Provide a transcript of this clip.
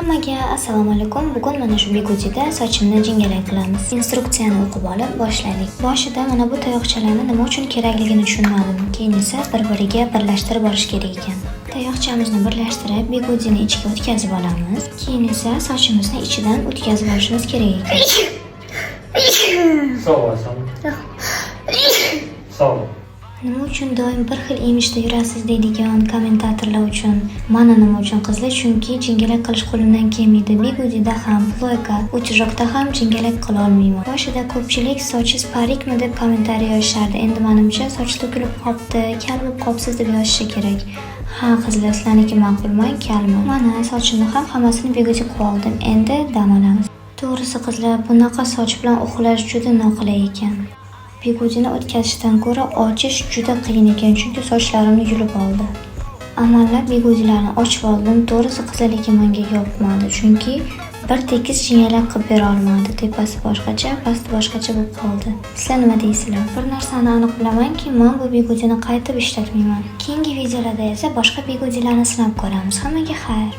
Hammaga assalomu alaykum. Bugun mana shu bigudida sochimni jingalak qilamiz. Instruksiyani o'qib olib boshlaylik. Boshida mana bu tayoqchalarni nima uchun kerakligini tushunmadim. Keyin esa bir-biriga birlashtirib olish kerak ekan. Tayoqchamizni birlashtirib bigudini ichiga o'tkazib olamiz. Keyin esa sochimizni ichidan o'tkazib olishimiz kerak ekan. Sog'. Nima uchun doim bir xil emishda yurasiz deydigan kommentatorlar uchun mana nima uchun qizlar, chunki jingalak qilish qo'limdan kelmaydi. Bigudida ham, ployka, uchiroqda ham jingalak qila olmayman. Boshida ko'pchilik sochingiz parikmi deb kommentariy yozishardi. Endi menimcha soch to'kilib qopti, kal bo'lib qopsiz deb yozishi kerak. Ha qizlar, sizlarniki ma'qulman, kalmi? Mana sochimni ham hammasini bigudga qo'yib oldim. Endi dam olamiz. To'g'risi qizlar, bunaqa soch bilan uxlash juda noqulay ekan. Bigudini o'tkazishdan ko'ra ochish juda qiyin ekan, chunki sochlarimni yulib oldi. Amallab bigudilarni ochib oldim. To'g'risi qizlar, lekin menga yoqmadi, chunki bir tekis jingalak qilib bera olmadi. Tepasi boshqacha, pasti boshqacha bo'lib qoldi. Sizlar nima deysizlar? Bir narsani aniq bilamanki, men bu bigudini qaytib ishlatmayman. Keyingi videolarda esa boshqa bigudilarni sinab ko'ramiz. Hammaga xayr.